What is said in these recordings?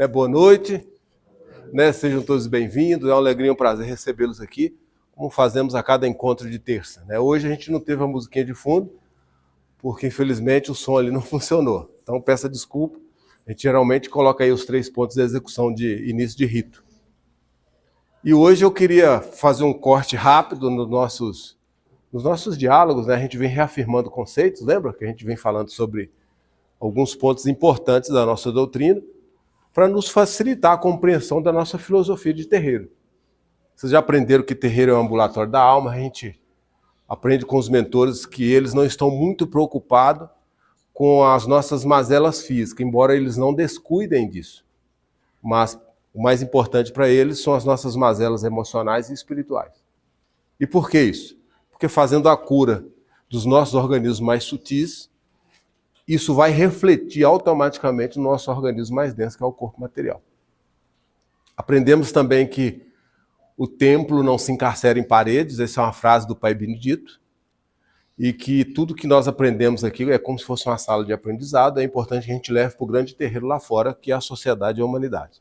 Boa noite, sejam todos bem-vindos, é uma alegria e um prazer recebê-los aqui, como fazemos a cada encontro de terça. Hoje a gente não teve a musiquinha de fundo, porque infelizmente o som ali não funcionou, então peço desculpa, a gente geralmente coloca aí os 3 pontos de execução de início de rito. E hoje eu queria fazer um corte rápido nos nossos diálogos, a gente vem reafirmando conceitos, lembra que a gente vem falando sobre alguns pontos importantes da nossa doutrina, para nos facilitar a compreensão da nossa filosofia de terreiro. Vocês já aprenderam que terreiro é um ambulatório da alma, a gente aprende com os mentores que eles não estão muito preocupados com as nossas mazelas físicas, embora eles não descuidem disso. Mas o mais importante para eles são as nossas mazelas emocionais e espirituais. E por que isso? Porque fazendo a cura dos nossos organismos mais sutis, isso vai refletir automaticamente no nosso organismo mais denso, que é o corpo material. Aprendemos também que o templo não se encarcera em paredes, essa é uma frase do Pai Benedito, e que tudo que nós aprendemos aqui é como se fosse uma sala de aprendizado, é importante que a gente leve para o grande terreiro lá fora, que é a sociedade e a humanidade.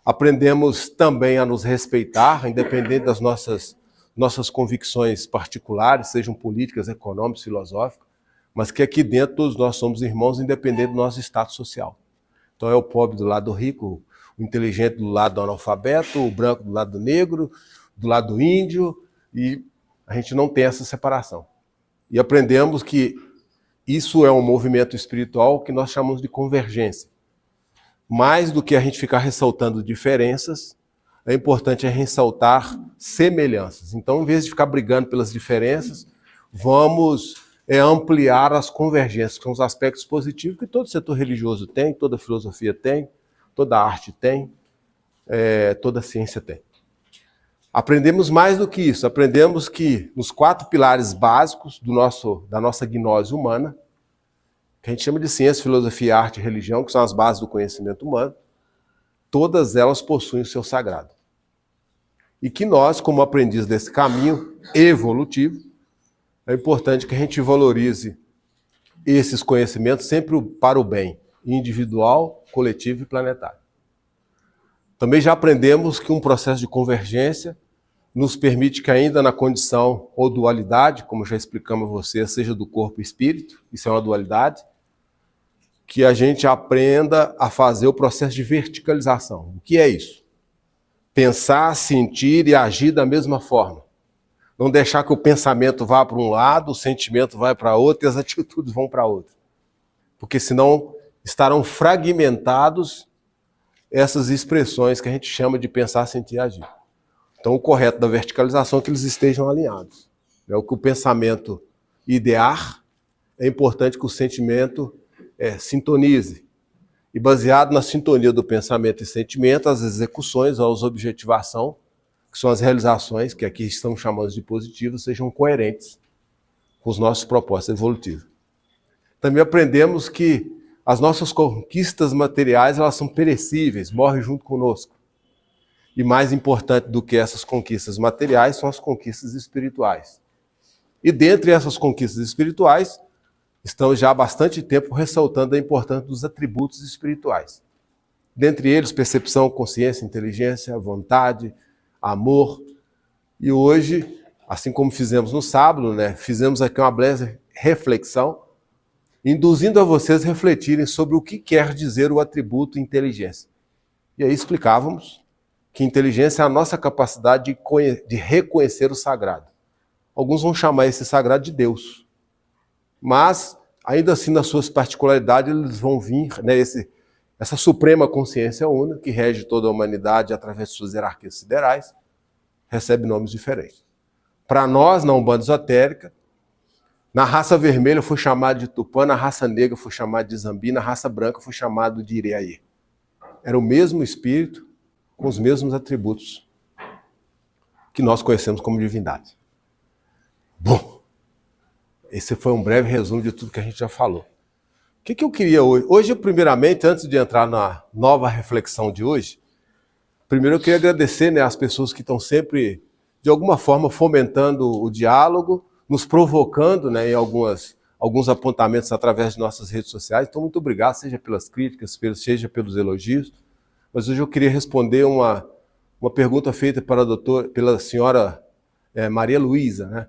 Aprendemos também a nos respeitar, independente das nossas convicções particulares, sejam políticas, econômicas, filosóficas, mas que aqui dentro todos nós somos irmãos, independente do nosso status social. Então é o pobre do lado do rico, o inteligente do lado do analfabeto, o branco do lado do negro, do lado do índio, e a gente não tem essa separação. E aprendemos que isso é um movimento espiritual que nós chamamos de convergência. Mais do que a gente ficar ressaltando diferenças, é importante ressaltar semelhanças. Então, em vez de ficar brigando pelas diferenças, vamos ampliar as convergências, que são os aspectos positivos que todo setor religioso tem, toda filosofia tem, toda arte tem, toda ciência tem. Aprendemos mais do que isso, aprendemos que nos 4 pilares básicos da nossa gnose humana, que a gente chama de ciência, filosofia, arte e religião, que são as bases do conhecimento humano, todas elas possuem o seu sagrado. E que nós, como aprendiz desse caminho evolutivo, é importante que a gente valorize esses conhecimentos sempre para o bem individual, coletivo e planetário. Também já aprendemos que um processo de convergência nos permite que ainda na condição ou dualidade, como já explicamos a você, seja do corpo e espírito, isso é uma dualidade, que a gente aprenda a fazer o processo de verticalização. O que é isso? Pensar, sentir e agir da mesma forma. Não deixar que o pensamento vá para um lado, o sentimento vai para outro e as atitudes vão para outro. Porque senão estarão fragmentados essas expressões que a gente chama de pensar, sentir e agir. Então o correto da verticalização é que eles estejam alinhados. É o que o pensamento idear, é importante que o sentimento sintonize. E baseado na sintonia do pensamento e sentimento, as execuções, a objetivação, que são as realizações, que aqui estamos chamando de positivas, sejam coerentes com os nossos propósitos evolutivos. Também aprendemos que as nossas conquistas materiais, elas são perecíveis, morrem junto conosco. E mais importante do que essas conquistas materiais são as conquistas espirituais. E dentre essas conquistas espirituais, estamos já há bastante tempo ressaltando a importância dos atributos espirituais. Dentre eles, percepção, consciência, inteligência, vontade, amor. E hoje, assim como fizemos no sábado, fizemos aqui uma breve reflexão, induzindo a vocês a refletirem sobre o que quer dizer o atributo inteligência. E aí explicávamos que inteligência é a nossa capacidade de reconhecer o sagrado. Alguns vão chamar esse sagrado de Deus. Mas, ainda assim, nas suas particularidades, eles vão vir, essa suprema consciência una, que rege toda a humanidade através de suas hierarquias siderais, recebe nomes diferentes. Para nós, na Umbanda Esotérica, na raça vermelha foi chamado de Tupã, na raça negra foi chamado de Zambi, na raça branca foi chamado de Ireaie. Era o mesmo espírito, com os mesmos atributos que nós conhecemos como divindade. Bom, esse foi um breve resumo de tudo que a gente já falou. O que eu queria hoje? Hoje, primeiramente, antes de entrar na nova reflexão de hoje, primeiro eu queria agradecer às pessoas que estão sempre, de alguma forma, fomentando o diálogo, nos provocando em alguns apontamentos através de nossas redes sociais. Então, muito obrigado, seja pelas críticas, seja pelos elogios. mas hoje eu queria responder uma pergunta feita pela senhora Maria Luísa, né?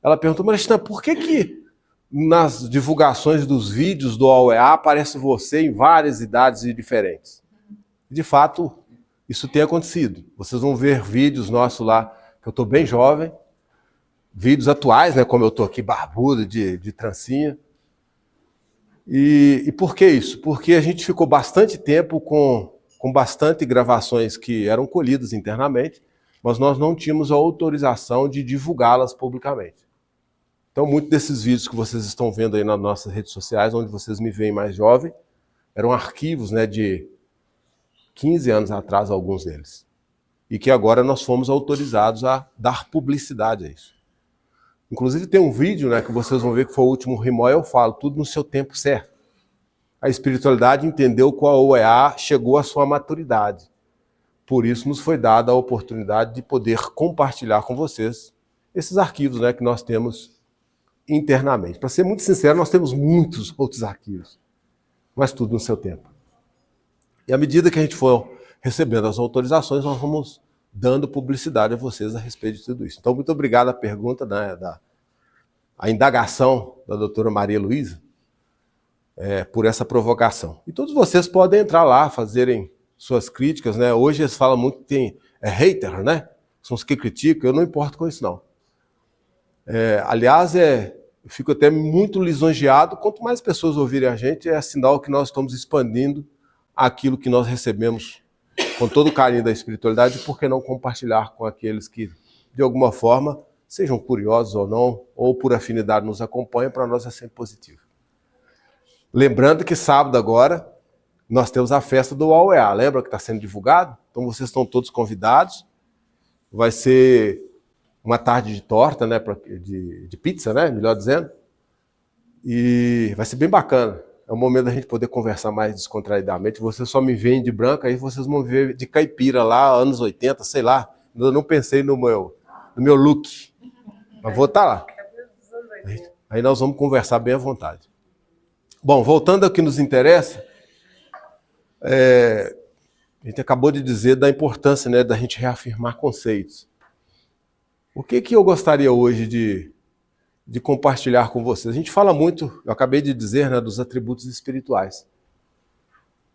Ela perguntou, Maristã, por que nas divulgações dos vídeos do AOEA aparece você em várias idades diferentes? De fato, isso tem acontecido. Vocês vão ver vídeos nossos lá, que eu estou bem jovem, vídeos atuais, né, como eu estou aqui barbudo, de trancinha. E por que isso? Porque a gente ficou bastante tempo com bastante gravações que eram colhidas internamente, mas nós não tínhamos a autorização de divulgá-las publicamente. Então, muitos desses vídeos que vocês estão vendo aí nas nossas redes sociais, onde vocês me veem mais jovem, eram arquivos, né, de 15 anos atrás, alguns deles. E que agora nós fomos autorizados a dar publicidade a isso. Inclusive tem um vídeo, né, que vocês vão ver que foi o último Rimó, eu falo, tudo no seu tempo certo. A espiritualidade entendeu que a OEA chegou à sua maturidade. Por isso nos foi dada a oportunidade de poder compartilhar com vocês esses arquivos, né, que nós temos internamente. Para ser muito sincero, nós temos muitos outros arquivos, mas tudo no seu tempo. E à medida que a gente for recebendo as autorizações, nós vamos dando publicidade a vocês a respeito de tudo isso. Então, muito obrigado a pergunta, né, a indagação da doutora Maria Luísa, por essa provocação. E todos vocês podem entrar lá, fazerem suas críticas, né? Hoje eles falam muito que tem hater, né? São os que criticam, eu não importo com isso, não. Aliás, eu fico até muito lisonjeado, quanto mais pessoas ouvirem a gente, é sinal que nós estamos expandindo aquilo que nós recebemos com todo o carinho da espiritualidade, por que não compartilhar com aqueles que, de alguma forma, sejam curiosos ou não, ou por afinidade nos acompanham, para nós é sempre positivo. Lembrando que sábado agora, nós temos a festa do AOEA, lembra que está sendo divulgado? Então vocês estão todos convidados, vai ser uma tarde de torta, né, de pizza, né, melhor dizendo, e vai ser bem bacana. É o momento da gente poder conversar mais descontraidamente. Vocês só me veem de branco, aí vocês vão ver de caipira lá, anos 80, sei lá. Eu não pensei no meu look, mas vou estar lá. Aí nós vamos conversar bem à vontade. Bom, voltando ao que nos interessa, a gente acabou de dizer da importância, né, da gente reafirmar conceitos. O que eu gostaria hoje de compartilhar com vocês? A gente fala muito, eu acabei de dizer, né, dos atributos espirituais.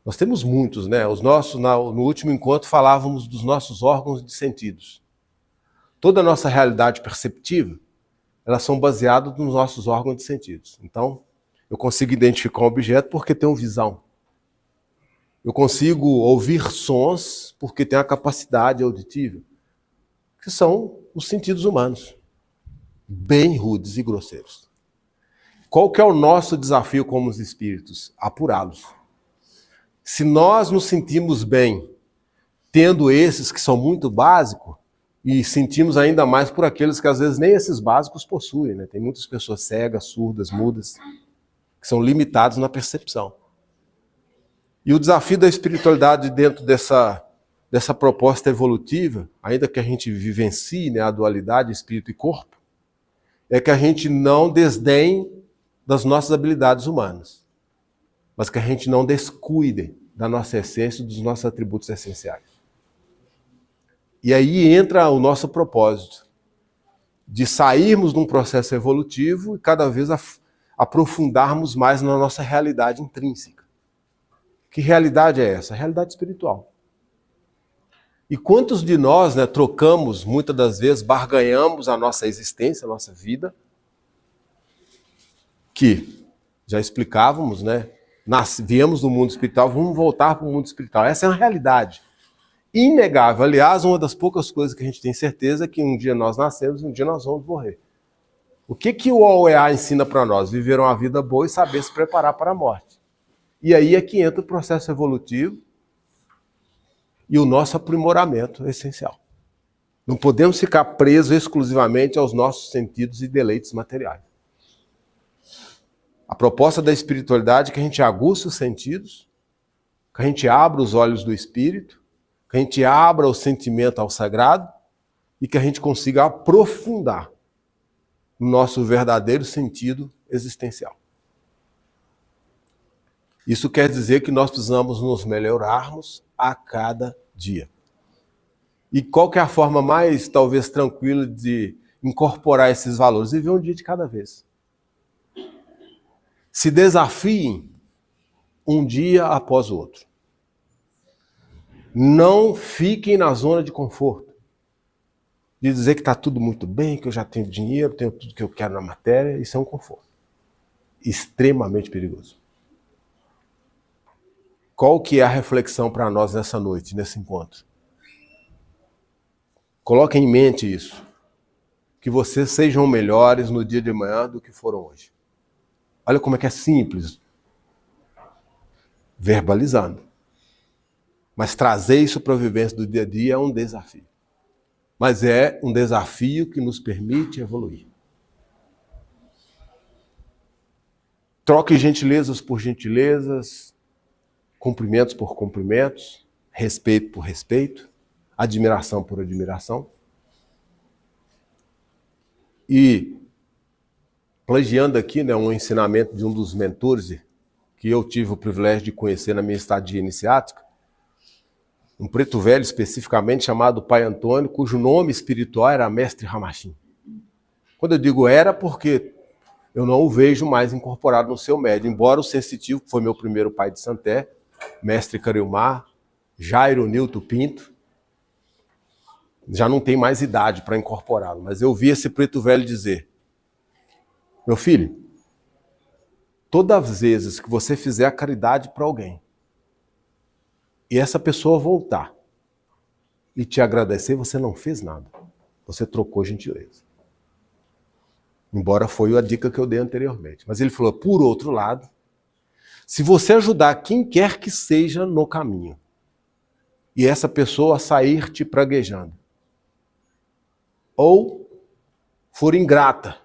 Nós temos muitos, né? Os nossos, no último encontro, falávamos dos nossos órgãos de sentidos. Toda a nossa realidade perceptiva, elas são baseadas nos nossos órgãos de sentidos. Então, eu consigo identificar um objeto porque tenho visão. Eu consigo ouvir sons porque tenho a capacidade auditiva, que são os sentidos humanos, bem rudes e grosseiros. Qual que é o nosso desafio como os espíritos? Apurá-los. Se nós nos sentimos bem tendo esses que são muito básicos, e sentimos ainda mais por aqueles que às vezes nem esses básicos possuem, né? Tem muitas pessoas cegas, surdas, mudas, que são limitados na percepção. E o desafio da espiritualidade dentro dessa proposta evolutiva, ainda que a gente vivencie, né, a dualidade espírito e corpo, é que a gente não desdenhe das nossas habilidades humanas, mas que a gente não descuide da nossa essência e dos nossos atributos essenciais. E aí entra o nosso propósito, de sairmos de um processo evolutivo e cada vez aprofundarmos mais na nossa realidade intrínseca. Que realidade é essa? A realidade espiritual. E quantos de nós, né, trocamos, muitas das vezes, barganhamos a nossa existência, a nossa vida, que já explicávamos, né? Viemos do mundo espiritual, vamos voltar para o mundo espiritual. Essa é uma realidade inegável. Aliás, uma das poucas coisas que a gente tem certeza é que um dia nós nascemos e um dia nós vamos morrer. O que o OEA ensina para nós? Viver uma vida boa e saber se preparar para a morte. E aí é que entra o processo evolutivo e o nosso aprimoramento essencial. Não podemos ficar presos exclusivamente aos nossos sentidos e deleites materiais. A proposta da espiritualidade é que a gente aguce os sentidos, que a gente abra os olhos do espírito, que a gente abra o sentimento ao sagrado e que a gente consiga aprofundar o nosso verdadeiro sentido existencial. Isso quer dizer que nós precisamos nos melhorarmos a cada dia. E qual que é a forma mais, talvez, tranquila de incorporar esses valores? Viver um dia de cada vez. Se desafiem um dia após o outro. Não fiquem na zona de conforto. De dizer que está tudo muito bem, que eu já tenho dinheiro, tenho tudo que eu quero na matéria. Isso é um conforto. Extremamente perigoso. Qual que é a reflexão para nós nessa noite, nesse encontro? Coloquem em mente isso. Que vocês sejam melhores no dia de amanhã do que foram hoje. Olha como é que é simples. Verbalizando. Mas trazer isso para a vivência do dia a dia é um desafio. Mas é um desafio que nos permite evoluir. Troque gentilezas por gentilezas, cumprimentos por cumprimentos, respeito por respeito, admiração por admiração. E, plagiando aqui, um ensinamento de um dos mentores que eu tive o privilégio de conhecer na minha estadia iniciática, um preto velho especificamente chamado Pai Antônio, cujo nome espiritual era Mestre Ramachim. Quando eu digo era, porque eu não o vejo mais incorporado no seu médio, embora o sensitivo, que foi meu primeiro pai de Santé, Mestre Cariumar, Jairo Nilton Pinto, já não tem mais idade para incorporá-lo, mas eu vi esse preto velho dizer: meu filho, todas as vezes que você fizer a caridade para alguém, e essa pessoa voltar e te agradecer, você não fez nada. Você trocou gentileza. Embora foi a dica que eu dei anteriormente. Mas ele falou, por outro lado, se você ajudar quem quer que seja no caminho, e essa pessoa sair te praguejando, ou for ingrata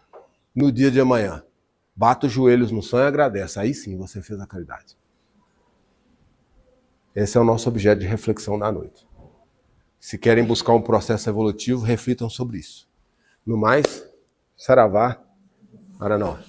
no dia de amanhã, bata os joelhos no chão e agradece. Aí sim você fez a caridade. Esse é o nosso objeto de reflexão da noite. Se querem buscar um processo evolutivo, reflitam sobre isso. No mais, saravá, para nós.